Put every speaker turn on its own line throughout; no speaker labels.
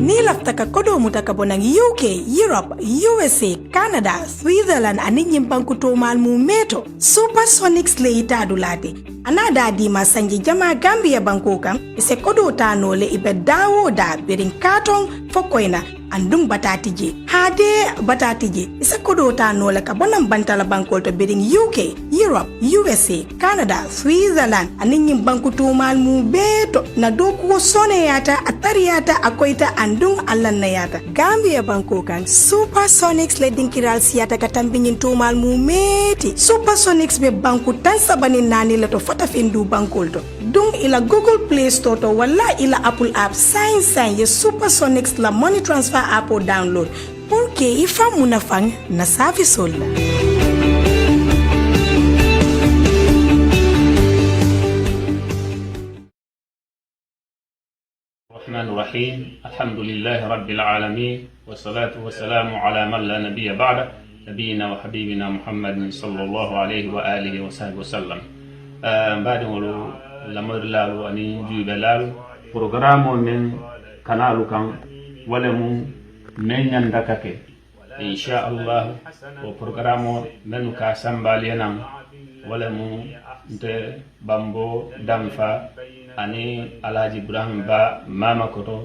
Ni lafta ka kodo mutaka bonang UK, Europe, USA, Canada, Switzerland ani nyimbanku to malmu meto. Supersonics le itadulate. Anada di masanji jama Gambia bankoka ise kodo tanole ibe dawo da birin katon fokoina andung batatije. Hade batatije ise kodo tanole ka bonang bantala bankol to birin UK, Europe, USA, Canada, Switzerland ani nyimbanku to malmu beto na doku sone yata atariyata akoita andung allan yata. Gambia bankoka Supersonics le dinkiral siyata katambinyin to malmu meti. Supersonics be banku tan sabani nani le to fota findu bankolto dung ila Google Play Store to wala ila Apple app sign ye Supersonics la money transfer app o download pour que ifa munafang na service la.
الرحمن الرحيم الحمد لله رب العالمين والصلاة والسلام على من لا نبي بعده نبينا وحبيبنا محمد صلى الله عليه وآله وصحبه وسلم بعد ولو لمر لالو أني جوب لالو برنامج من كنالو كان ولم من يندكك إن شاء الله وبرنامج من كاسم بالينا ولم نت بامبو دمفا أني على إبراهيم با ماما كتو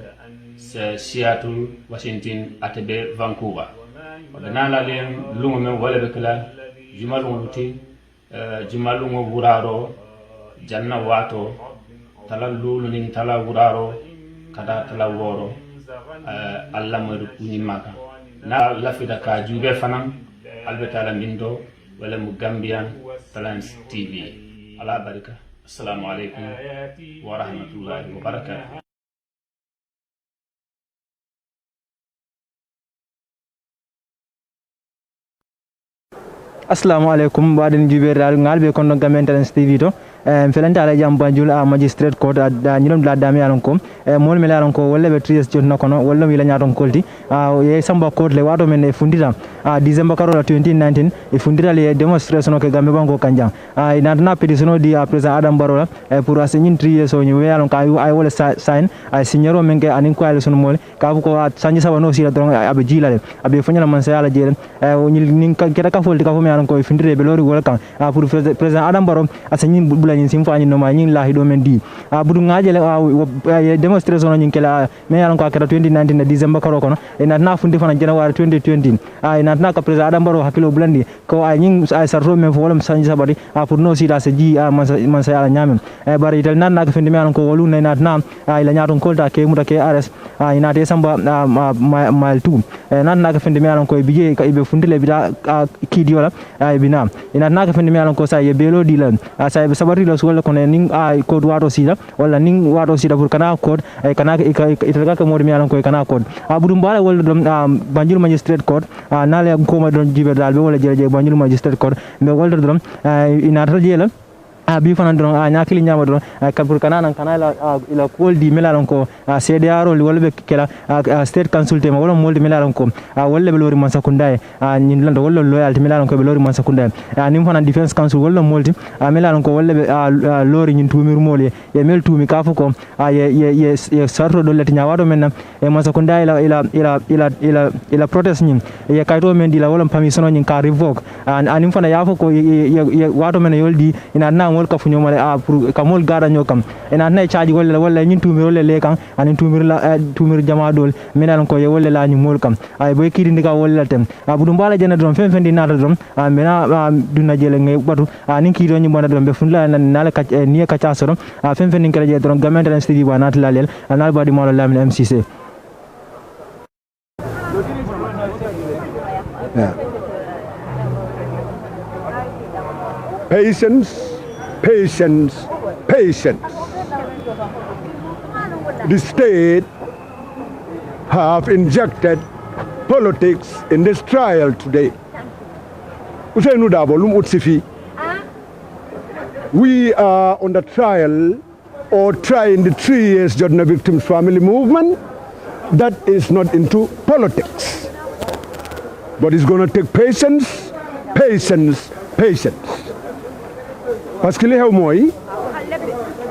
سياتل واشنطن أتبع فانكوفر ودنا لين لون من ولا بكلا جمالون لتي جمالون وورارو جنة واتو تلا لولو نين تلا وورارو كذا تلا وورو الله مرقوني ماكا نا لفيدا كاجوبة فنان البتالا ميندو ولا Gambian Talents TV على بركة السلام عليكم ورحمة الله وبركاته.
Assalamu alaikum baden jiberal ngalbe kono Gambian Talents TV to felanta ala jam banjul a magistrate court da nyilom la dami alon ko mol mel alon ko wolle be tries jotna kono wolle wi la nyaton kolti ye samba court le wato men e fundita December karola 2019 e fundita le demonstration ko gambe banko kanjam ina na petition di president Adam Barola pour asignin tries so nyu alon ka ay wolle sign ay signero men ke anin ko ala sunu mol ka ko sanji sabano sila don abe jilale abe fonyala man sa ala jelen nyil nin keta ka folti ka fo me ko findire be lori wala kan pour president Adam Barrow asanyin bulani simfani no ma nyin lahi do men di budu ngajele demonstration nyin kala me yalan ko akata 2019 December karo kono ina na fundi fana January 2020 ina na ka president Adam Barrow hakilo bulandi ko ay nyin ay sarro men fo wala sanji sabari pour no sida se ji man sa yala nyamen bari itel nan na ka findi me yalan ko wolu na na ila nyaton kolta ke muta ke ares ina te samba mal tu nan na ka findi me yalan ko bije ka ibe fundile bida kidiola ay bina ina naka fendi mi ko sa ye belo dilan sa sabari lo wala ko ning ay code wato sida wala ning wato sida pour kana code ay kana ita ka modi mi ko kana code budum bala wala dum banjul magistrate code nale ko ma don jibe dal be wala jere banjul magistrate code me wala dum ina ta jela bi fana don nyakili nyama don kabur kana la ila kol di melalon ko CDR wala be kala state council tema wala moldi melalon ko wala be lori man sakundai nyin lando wala loyalty melalon ko be lori man sakundai nim fana defense council wala moldi melalon ko wala be lori nyin tumir moli ye mel tumi kafu ko ye sarro do lati nyawado men e man sakundai ila protest nyin ye kayto men di la wala permission nyin ka revoke nim fana yafo ko ye wato men yoldi ina na mol ka funyo male pour kamol gara nyokam ena nay charge wala nyin tumiro le kan anin tumir jama dol minal ko ye wala la nyi mol kam ay boy kidi ndika wala tem budu mbala jena dron fen di nata dron mena duna jele ngay batu nin kido nyi bona dron be funla nala ka ni ka cha soro fen ndi kala je dron Gambian Talents TV ba nata lalel anal badi mo la min MCC.
Patience. The state have injected politics in this trial today. We are on the trial or trying the 3 years Jotna Victims Family Movement that is not into politics. But it's going to take patience.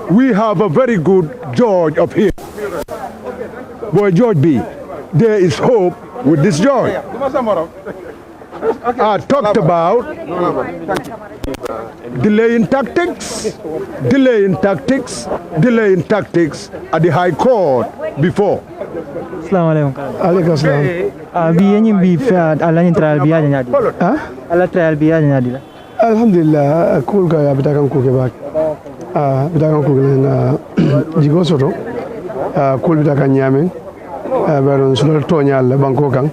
We have a very good judge up here. Boy George B, there is hope with this joy. I talked about delaying tactics at the High Court before.
Assalamu
Alaikum salam.
Bi yenyim bi ala trial bi yaja nyadi. Ala trial bi yaja nyadi la.
Alhamdulillah, cool ka bitakan ko ke bak. Bitakan ko na jigo soto. Cool bitakan nyame. Baron sulol to nyal banko kan.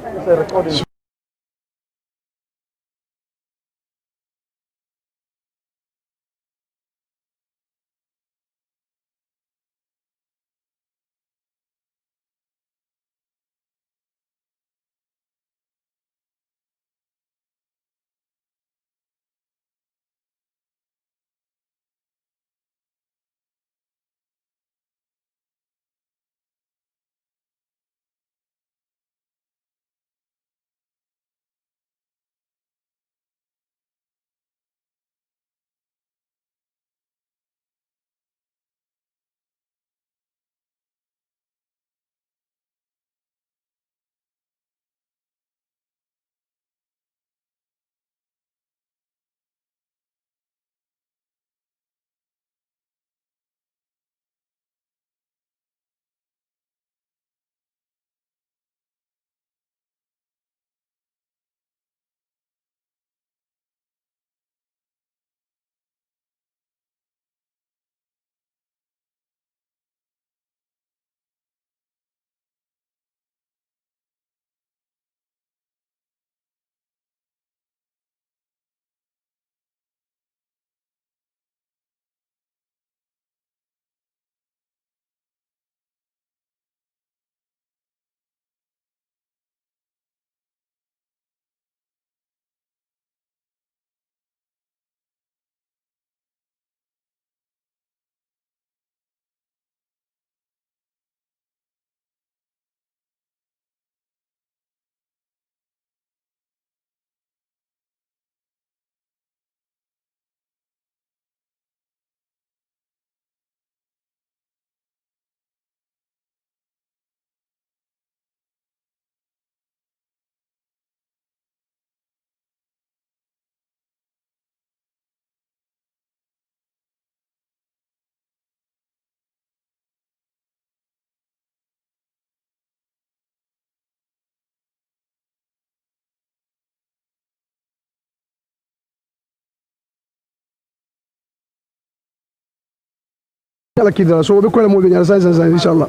So be ko mo be nyala sai inshallah.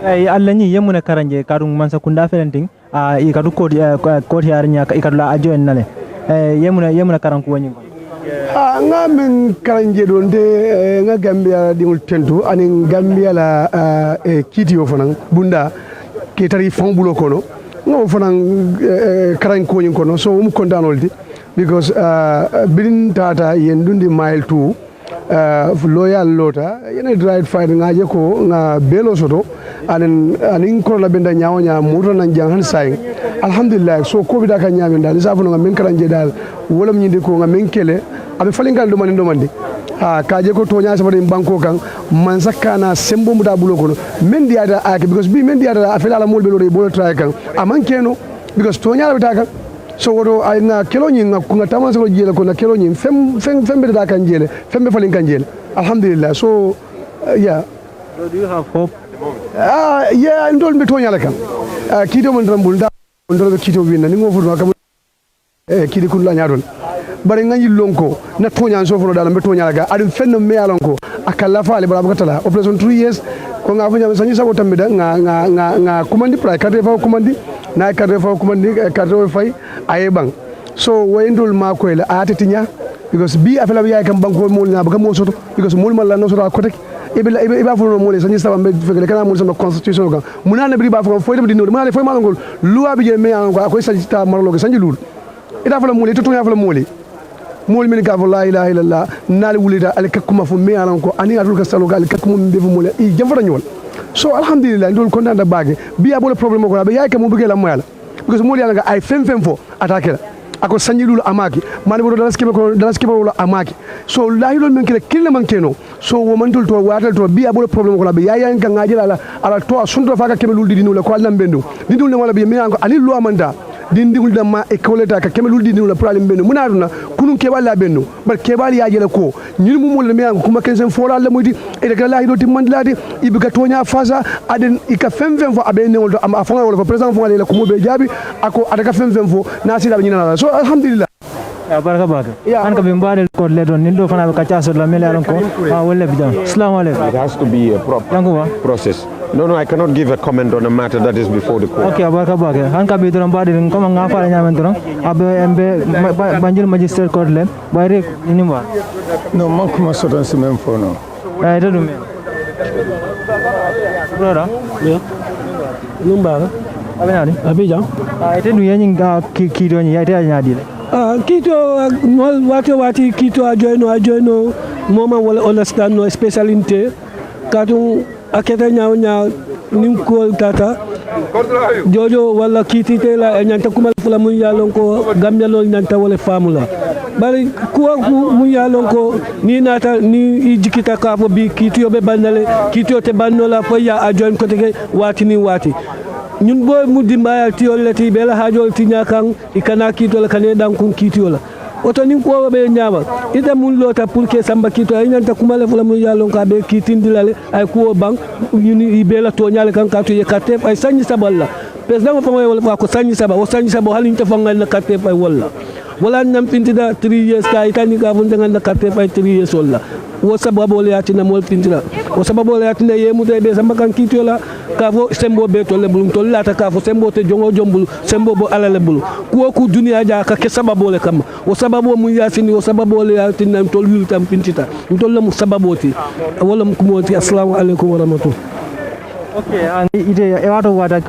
Ay alla ni yemuna karanje kadum mansa kunda felenting i kadu ko yar nya ka ikadu la ajo en nale yemuna karanku woni
Nga min karanje don de nga Gambia dingul tentu ani Gambia la kiti yo fanan bunda ke tari fambulo kono nga fanan karan ko nyin kono so um kontanoldi because bidin tata yendundi mile 2 loyal lota yene drive fight ngaje ko nga belo soto anin ko la benda nyaawonya muto nan jangan say alhamdulillah so ko bida ka nyaamin dal sa funo nga men karanje dal wolam nyinde ko nga men kele abe falingal do mandi kaje ko to nyaa sabade banko kan man sakana sembo muta bulo ko men diada ake because bi men diada afela la molbe lo bolo try kan aman keno because to nyaa bita kan so wodo ay na kelo nyi nga ko ngata man so jele ko na kelo nyi fem be da kan jele fem be falin kan jele alhamdulillah so yeah.
So do you have hope?
Yeah, ndol be to nyaa kan kido mon rambul da ndol be kido winna ni ngo fudo kam kidi kun la nyaadon bari ngani lonko na tonya so fono dala be tonya laga adum fenno me alonko akalla faale bara bakatala operation 3 years ko nga fanya sanyi sago tambida nga kumandi pra kadre fa kumandi na kadre fa kumandi kadre fay aye bang so wayndul ma ko la atetinya because bi afela bi yaay kam banko mol na ba mo soto because mol mal la no soto ko tek iba fono mol sanyi sago be fekele kana mol sama constitution kan munana bi ba fo foy dem di no munana foy malongol loi bi je me alonko ko sanyi ta marlo sanyi lul ida fala mol to tonya fala mol mol min gafo la ilaha illallah nali wulida al kakuma fu me alan ko ani adul ka salo gal kakuma be fu mol i jamfata nyol so alhamdulillah ndol ko nanda bage biya bolo problem ko be yaake mo bëgge la moyala because mol yalla nga ay fem fo attaquer la ako sanjilul amaki mani bodo dalas kebe wala amaki so lahilo men kele kille man keno so wo man tul to watal to bi abolo problem ko la be yaya nga ngaji ala to sunto faka kebe lul dinu le ko Allah bendu dinu le wala be mi anko ani lo amanda dindigul damma e kawleta ka keme lul dinu le problem bendu munaduna kunun kebal bendu bar kebal yaje la ko ñun mu mol mi anko kuma kensen fola la moyti e de lahilo timandlade ibuka tonya fasa aden ika fem fo abe ne wolto am afanga wala ko president fo le ko mo be jabi ako adaka fem fo na sila ñina so alhamdulillah
ya baraka baka an ka be mbade ko le don nindo fana be kacha so la mele aron ko wala bi jam assalamu alaikum.
It has to be a process. No, I cannot give a comment on a matter that is before the court.
Okay, baraka baka an ka be don mbade ko nga fa nya men don abe embe banjul magistrate court le bayre ni wa
no man kuma so don se men fo no
ay do men brother
yeah numba
abena ni
abija
ite du yen ga ki do ni ite nya di
kito wati kito ajoino moma wala understand no speciality katu aketa nyaaw nim ko tata jojo wala kiti tela nyanta kuma fula mun yalon ko gambia lol nyanta wala famula bari ko mun yalon ko ni nata ni jikita ka fo bi kiti yobe bandale kiti te bannola fo ya ajoin ko te wati ni wati ñun boy mu dimbaya tiyol lati bela hajol tinya kan ikana kitol kane dan kun kitiola oto nin ko be nyama ida mun lota pour que samba kito ay nyanta kuma le fula mun yalon ka be kitindilale ay ko bang ñuni bela to nyale kan ka to yekate ay sanyi saballa president fa moy wala ko sanyi saba o sanyi saba halin ta fangal na kate ay wala nam pintida 3 years ka itani ka fun dangal na kate ay 3 years wala wo sababu le yatina mol pintida wo sababu le yatina yemu de be samba kan kitiola ka fo sembo be to le bulum to lata ka fo sembo te jongo jombul sembo bo alale bulu ko ku dunia ja ka ke sababu le kam wo sababu mu yasini wo sababu le yatina to lul tam pintita to le mu sababoti wala mu kumoti assalamu alaikum wa rahmatullah.
Okay, ite e wato wata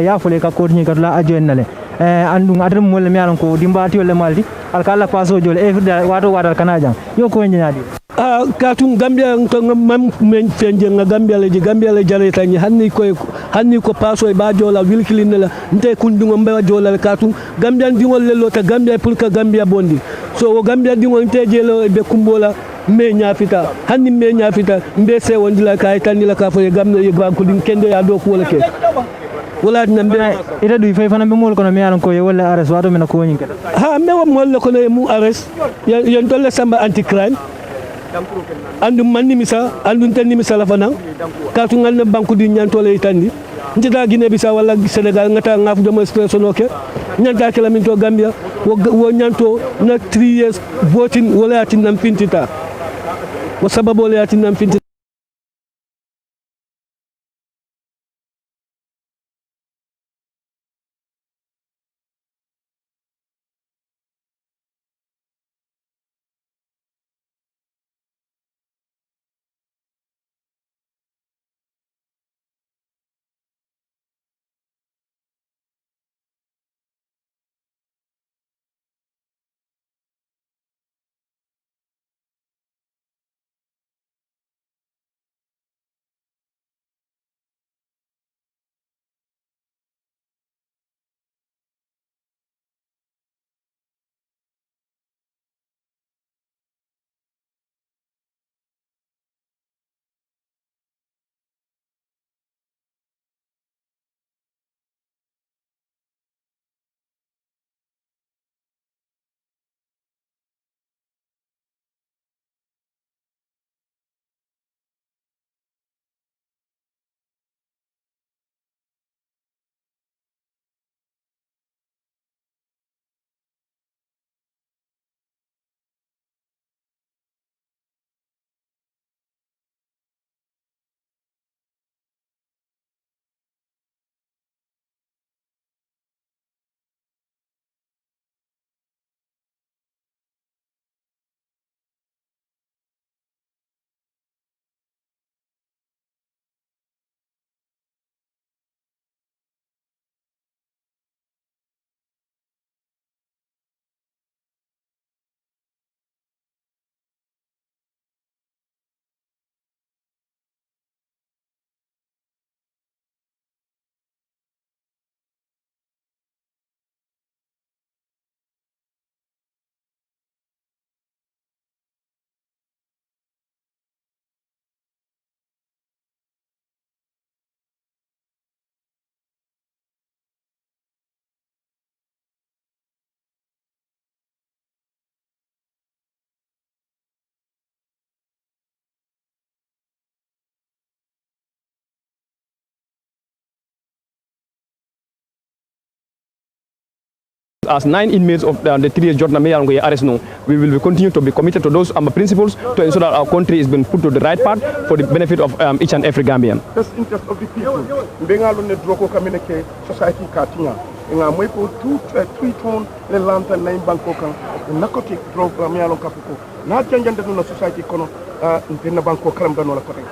ya fole ka ko ni ka la ajo nale andu ngadre mo le mi alon ko dimbati le maldi alkala paso jole e firda wato wata kana jang yo ko nyadi
katum gambia to mam men fenje nga gambia le jare tani hanni ko paso e ba jola wilkilin la nte kundungo mbe jola katum gambia dingol le lota gambia pour que gambia bondi so wo gambia dingol nte jelo be kumbola me nyafita hanni me nyafita mbe se wondila kay tani la ka fo gamna e ba ko din kende ya do ko wala ke wala nambe
ita du fay fana be mol ko no mi alon ko wala arrest wato men ko nyin keda
ha me wo mol ko no mu arrest yon tolle samba anti crime andu manni misa andu tanni misa la fana katu ngal banku di nyantole itandi njida Guinée Bissau wala Sénégal ngata ngaf jomo expression oke nyanta kala min to Gambia wo nyanto na 3 years voting wala tin nam pintita wo sababu wala tin nam pintita
As 9 inmates of the 3 years Jotna may arrest no, we will continue to be committed to those principles to ensure that our country is being put to the right path for the benefit of each and every Gambian.
Best interest of the people. Bengal ne droko communicate society katinga. Nga moy ko 3 ton le lanta 9 banko kan narcotic drug ramyalo kafuko. Na janjande no society kono interna banko karam dano la kote.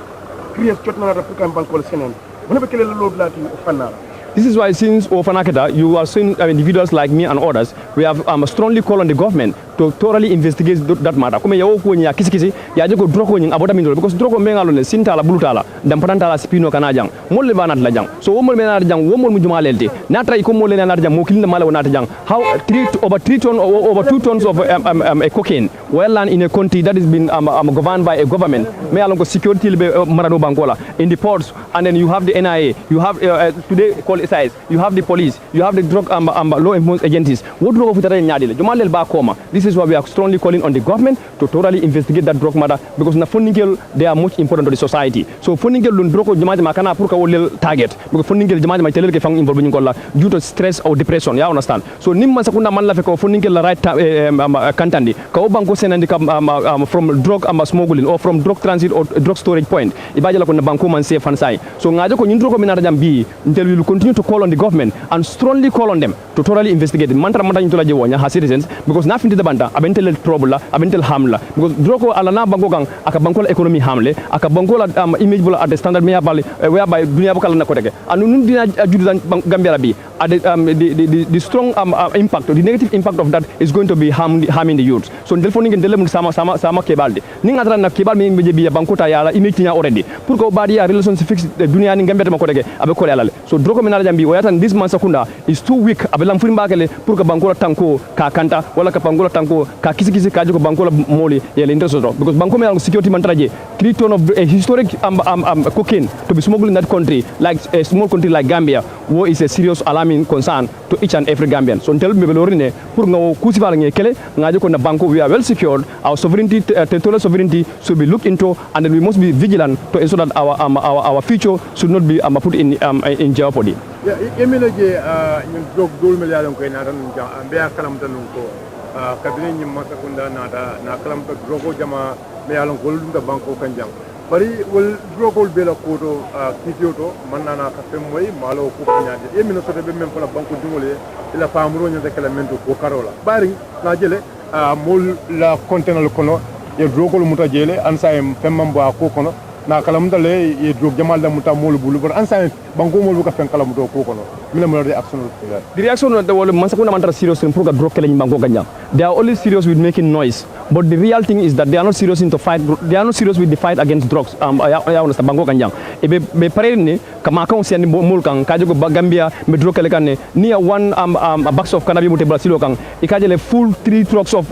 Create Jotna na African banko le senen. Wona be kele lo blati fanara.
This is why since Ofanaketa, you are seeing individuals like me and others, we have strongly called on the government to thoroughly investigate that matter. Come yawo ko nya kisi ya jago droko nyi abota mindol because droko menga lo sintala bulutala dampatantala spino kanajang molle banat la jang so womol menata jang womol mu jumalelde natra iko molle menata jang mo kilinde mala wonata jang how over 2 tons of cocaine well land in a country that is been governed by a government me along security be marado bankola in the ports, and then you have the NIA, you have today called SIS, you have the police, you have the drug law enforcement agencies. What drug of nyadile jumalel ba koma. This is why we are strongly calling on the government to thoroughly investigate that drug matter, because na funding they are much important to the society. So funding lun drug jamaje makana pour ka wolel target, because funding jamaje ma telel ke fang involve ñu ko la due to stress or depression, you understand. So nim man sakunda man la fe ko funding la right kantandi ka banko senandi from drug smuggling or from drug transit or drug storage point ibaje la ko na banko man safe fansai. So ngaje ko ñun drug ko minata jam bi until we will continue to call on the government and strongly call on them to thoroughly investigate mantra manta ñu to la je wonya ha citizens, because na finti the banta abentel trouble la abentel hamla, because droko ala na banko gang aka banko la economy hamle aka banko la image bula at the standard me bali whereby dunia bokala na koteke and nun dina judu Gambia bi the strong impact, the negative impact of that is going to be harming the youth. So telefoni ngeen delem sama kebalde ni ngatra na kebal me be bi banko ta yala image nya already pour ko badi ya relationship fix dunia ni Gambia ma koteke abe ko yala. So droko menala jambi wayatan this man sakunda is too weak abelam furin bakale pour que banko la tanko ka kanta wala ka banko la tanko ka kisi ka jiko banko la moli yele interest because banko me security mantraje 3 ton of a historic cocaine to be smuggled in that country, like a small country like Gambia, war is a serious alarming concern to each and every Gambian. So until me belorine pour ngo kusifala nge kele ngaje ko na banko we are well secured, our sovereignty, territorial sovereignty should be looked into, and then we must be vigilant to ensure that our future should not be put in jeopardy.
Yeah, emile je ñun dog dol mel yalon koy na tan be kalam tan ko kabine ñi masa kunda na kalam to drogo jama me yalon ko dum banko kanjang bari wol drogo be la ko do kitioto man na ka fem moy malo ko nyaade emile so be mem ko la banko dingole ila famro ñe de kala mento ko karola bari na jele mol la contenal kono e drogo muta jele ansa em femmam ba ko kono na kalam dale e drog jamal da muta mol bulu bar ansa banko mol ka fen kalam do ko kono mina mo de action the reaction of the wol man sakuna man serious pour ka drog kele banko ganyam. They are only serious with making noise, but the real thing is that they are not serious into fight. They are not serious with the fight against drugs. Ya understand banko ganyam e be pare ni kama ka on mol kan ka jogo Gambia me drog kele kan ni one box of cannabis muté Brazil kan e ka jele full 3 trucks of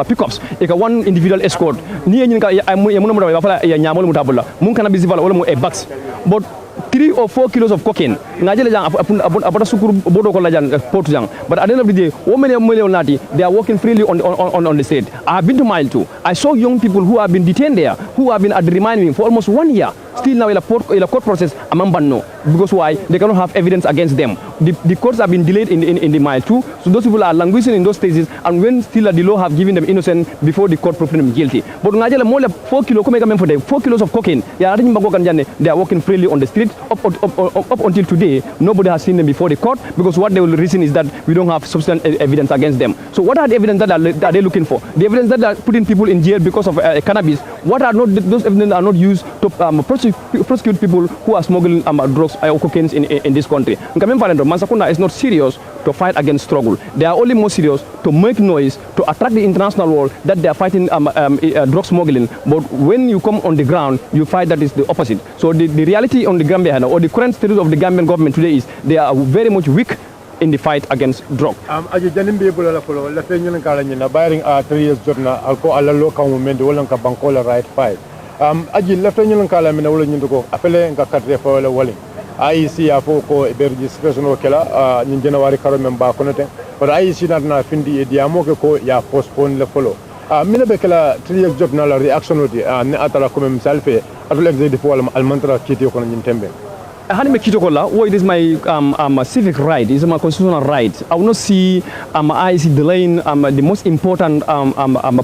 pickups e ka one individual escort ni nyin ka ya mo ba fala ya nyamol mutabula mun cannabis vala wala mo a box, but 3 or 4 kilos of cocaine ngajele jang apata sukur bodo ko lajan port jang. But at the end of the day, women nati they are walking freely on the street. I have been to Mile 2. I saw young people who have been detained there, who have been at the remand for almost 1 year. Still now in a court process amambano, because why? They cannot have evidence against them. The courts have been delayed in the Mile 2, so those people are languishing in those stages, and when still the law have given them innocent before the court proved them guilty. But ngajele more 4 kilos for them 4 kilos of cocaine. They are walking freely on the street up until today. Nobody has seen them before the court, because what they will reason is that we don't have substantial evidence against them. So what are the evidence that are they looking for? The evidence that are putting people in jail because of cannabis. What are not those evidence are not used to prosecute people who are smuggling drugs or cocaine in this country. Mansakunda is not serious to fight against struggle. They are only more serious to make noise, to attract the international world that they are fighting drug smuggling. But when you come on the ground, you find that is the opposite. So the reality on the Gambia, or the current status of the Gambian government today is they are very much weak in the fight against drug. Aji janim be bula la polo la fe ñen kala ñina bayring a 3 years Jotna alko alla lo ka moment wala ka banko la right fight. Aji la fe ñen kala mina wala ñindu ko apele nga katre fa wala wali. IEC a fo ko e berji situation o kala ñin January karo men ba konote. But IEC na findi e diamo ko ya postpone le polo. Mina be kala 3 years Jotna la reaction oti ne atala ko mem salfe atul executive wala almantra kiti ko ñin tembe.
Hanime Kitokola, it is my civic right, it's my constitutional right. I will not see IEC delaying the most important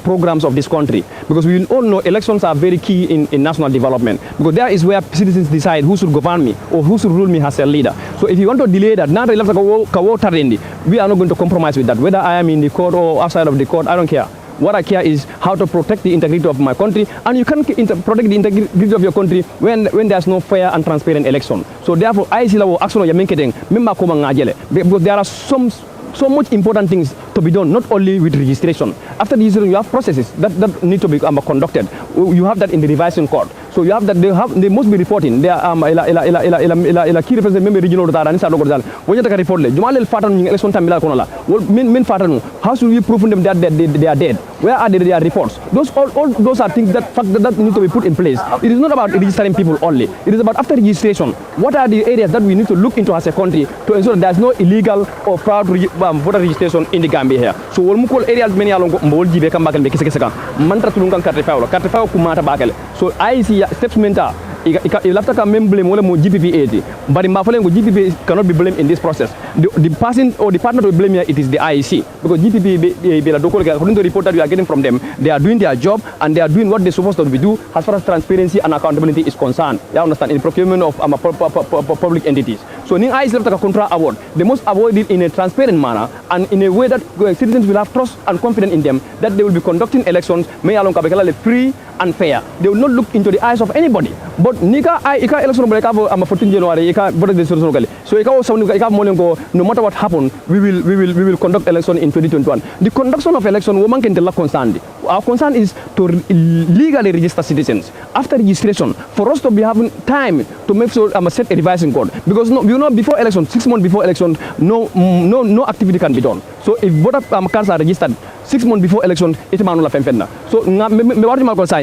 programs of this country, because we all know elections are very key in national development, because there is where citizens decide who should govern me or who should rule me as a leader. So if you want to delay that, we are not going to compromise with that. Whether I am in the court or outside of the court, I don't care. What I care is how to protect the integrity of my country, and you can protect the integrity of your country when there's no fair and transparent election. So therefore, I see the action of Yamenketeng, because there are so much important things to be done, not only with registration. After registration, you have processes that need to be conducted. You have that in the revising court. So you have that they must be reporting. They are key representative member regional data and Sadogozal. When you take a report, Jumal Fatan election Tamila Konola. Min Fatanu, how should we prove them that they are dead? Where are their reports? All those are things that need to be put in place. It is not about registering people only. It is about after registration. What are the areas that we need to look into as a country to ensure that there is no illegal or fraud voter registration in the Gambia here? So we'll move areas many along Molji come back and Mantra Tulungan Cartefao Kumata Bakele. So I see steps mentor. Ilafta ka memble mo GPP 80, but in Mafalengo GPP cannot be blamed in this process. The person or the partner to blame here, it is the IEC, because GPP, according to the report that we are getting from them, they are doing their job and they are doing what they're supposed to do as far as transparency and accountability is concerned. You understand, in procurement of public entities. So Ning IEC left a contra award. They must avoid it in a transparent manner and in a way that citizens will have trust and confidence in them that they will be conducting elections free and fair. They will not look into the eyes of anybody. But Nika election am 14 January so no matter what happens, we will conduct election in 2021. The conduction of election woman can tell concerned. Our concern is to legally register citizens. After registration, for us to be having time to make sure set a revising code, because before election, 6 months before election, no activity can be done. So if voter cards are registered 6 months before election, it's manula femfenna. So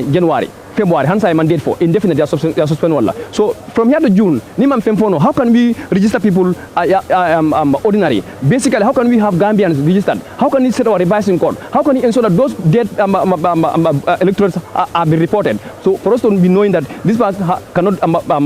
January, February, Hansa mandate for indefinite suspend wala. So from here to June, Nimam Femfono, how can we register people ordinary? Basically, how can we have Gambians registered? How can we set our revising code? How can we ensure that those dead electorates are be reported? So for us to be knowing that this person cannot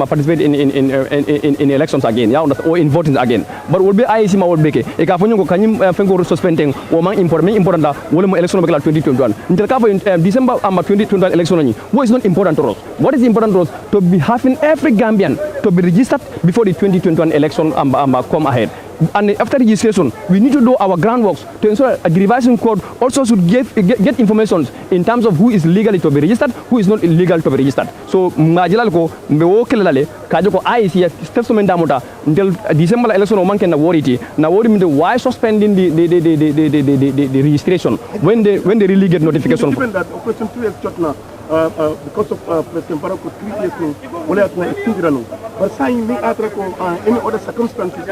participate in elections again, or in voting again. But will be IEC ma will be ke. Ekafonyo ko kanyim fengo suspending o mang important da wole election bakala 2021. Until ka December 2021 election what is not important to us? What is important to us? To be having every Gambian to be registered before the 2021 election come ahead. And after registration, we need to do our groundworks to ensure the revising code also should get information in terms of who is legally to be registered, who is not illegal to be registered. So, majilal ko mbewo kelale kajo ko IEC steps to mendamota until December election o man can worry me why suspending the registration when they really get notification.
Question 2 is Jotna. Because of President Barack 3 years now, we have to extend. But saying me atrako any other circumstances,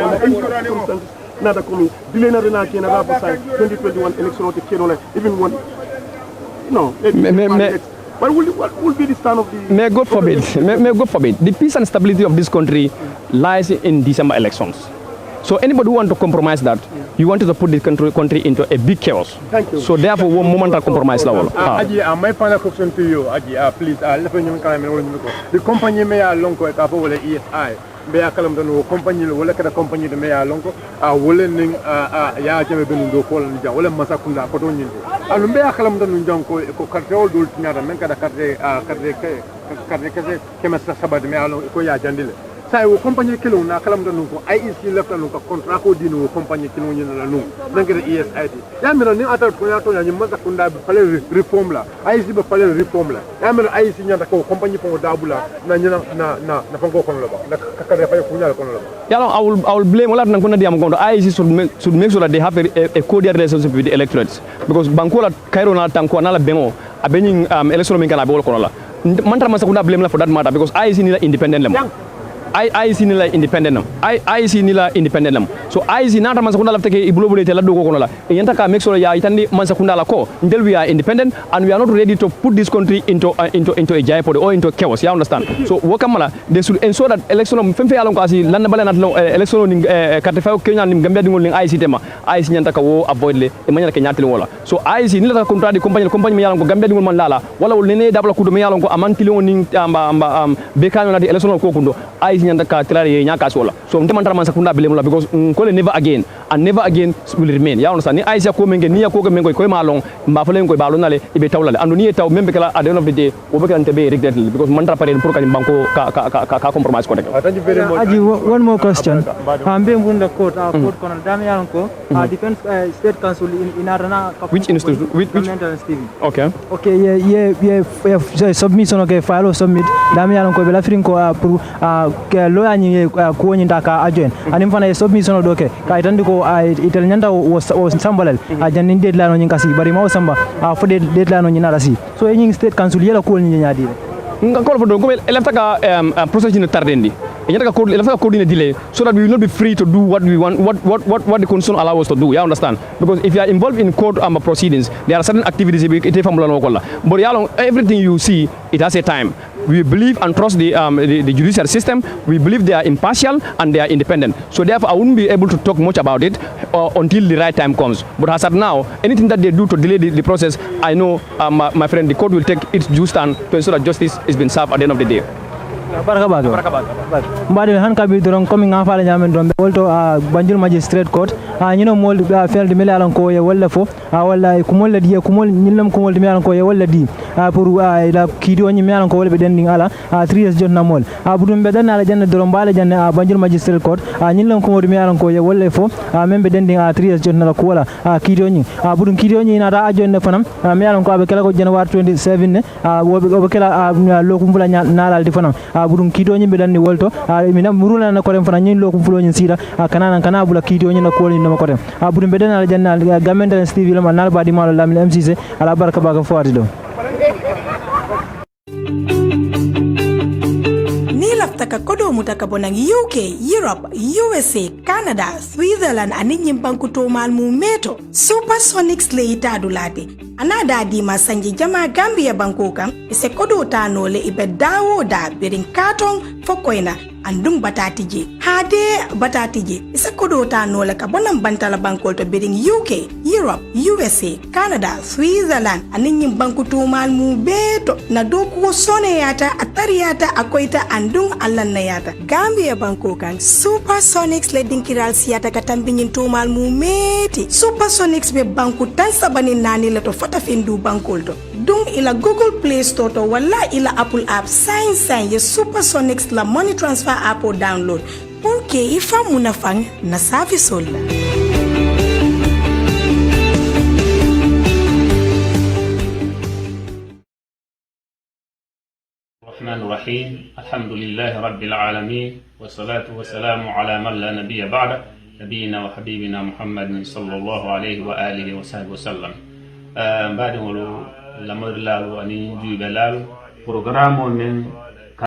nada coming. Delay na rena kena ba sa 2021 election to keno even one. No. What will be the stand of the? May God forbid. May God forbid. The peace and stability of this country lies in December elections. So anybody who wants to compromise that, you wanted to put the country into a big chaos. Thank you. So therefore, one moment of compromise level.
Aji, my final question to you, Aji, please, the company may long at ESI. Be a kalam dano company wala kada company de me ya lonko wala ning ya jame benu do ko lan ja wala masakunda ko to nyinde anu be a kalam dano janko ko carte o dul tinyara men kada carte kemesa sabad me alo ko ya jandile sai wo company kilo na kalam dano ko IEC left anu ko contrat ko dino company kilo nyina la nu nangere ESID ya mira ni atar ko ya to ya masakunda be fale reform la IEC be fale reform la ya mira IEC nyata ko company ko dabula na nyina na fango ko la ba
Yeah, I will blame all of them. IEC should make sure that they have a cordial relationship with the electorates, because Bankola Cairo na Tanko na la Bengo a being election making a ball konola. Mantra masakuna blame for that matter because IEC nila independent. IEC nila independent. IEC nila independent. So IEC nata masakuna la take ibulobule tela do konola. Yantaka make sure ya itandi masakunda la ko until we are independent and we are not ready to put this country into a jeopardy or into chaos. You understand? So wakamala they should ensure that election femfe along kasi landa bala natlo election ning kartefa Kenya ning Gambia dingol ning IEC tema IEC nyantaka wo avoid le e manyana ke nyatili wala. So IEC nila ka contrat di company me yalon ko Gambia dingol man lala wala wol nene dabla kudo me yalon ko amantili ning bekano na di election ko kundo IEC is nyanda ka tilare ye nyaka sola so mte mantara man sakunda bele mula because ko never again and never again will remain ya understand ni aisha ko mengen ni ya ko mengo ko malong mba falen ko balo nale ibe tawlale andu ni taw membe kala at the end of the day o be kan tebe regretfully because mantara pare pour kan banko ka compromise ko tek.
Thank you very much.
Aji, one more question. Being in the court, court kono dami yanko, defense state council in Arana.
Which institute? Which
TV.
Okay.
Okay, yeah, submission okay, file submit. Dami yanko bela firing ko pour ke lawyer ni ko ni ndaka ajoin. Anim fana submission doke. Ka itandi ko itel nyanda was sambalal. Ajan deadline ni kasi bari ma samba for deadline ni narasi. So any state council yela ko ni nyadi.
Nga call for do ko elefta ka process ni tardendi. Elefta ka code ni delay so that we will not be free to do what we want what the constitution allow us to do. You understand? Because if you are involved in court proceedings, there are certain activities it formula no kolla. But everything you see it has a time. We believe and trust the judicial system. We believe they are impartial and they are independent. So therefore, I wouldn't be able to talk much about it until the right time comes. But as of now, anything that they do to delay the process, I know, my friend, the court will take its due stand to ensure that justice is being served at the end of the day.
Mbadi han kabi doron komi nga fala nyamen dombe wolto Banjul Magistrate Court ñino mol fel de melalan ko ye wala fo wala kumol la di kumol ñilam kumol de melalan ko ye wala di pour la kido ñi melalan ko wala be dending ala 3 years jotna mol budum be dana la janna doron bala janna Banjul Magistrate Court ñilam kumol de melalan ko ye wala fo membe dending 3 years jotna la ko wala kido ñi budum kido ñi na da ajonne fanam melalan ko be kala ko January 27 ne wobe kala lokum fula nalal di fanam budum kido ñi be danni wolto mina muruna na ko dem fana ñi lokum fulo ñi sida kana bula kido ñi na ko ni ma ko dem budum be dana la janna Gambian Talents TV la nal badi malo lamil MCC ala baraka baga fawati do
Taka kodo mutaka bonang UK, Europe, USA, Canada, Switzerland ani nyimbanku to mal mu meto. Supersonics le itadulate. Anada di masanji jama Gambia bankoka ise kodo tano le ibe dawo da birin katon fokoina andum batatije. Hade batatije ise kodo tano le kabonam bantala bankol to birin UK, Europe, USA, Canada, Switzerland ani nyimbanku to mal mu beto na doku sone yata atari yata akoita andum allan na yata. Gambia bankoka Supersonics le dinkiral siyata katambinyin to mal mu meti. Supersonics be banku tansa bani nani le to fata findu bankol to dung ila Google Play Store to wala ila Apple app sign ye Supersonics la money transfer app o download porque ifa munafang na service ola.
الرحمن الرحيم الحمد لله رب العالمين والصلاة والسلام على من لا نبي بعد نبينا وحبيبنا محمد صلى الله عليه وآله وصحبه وسلم بعد ولو لمر لالو أني جوب لالو برنامج من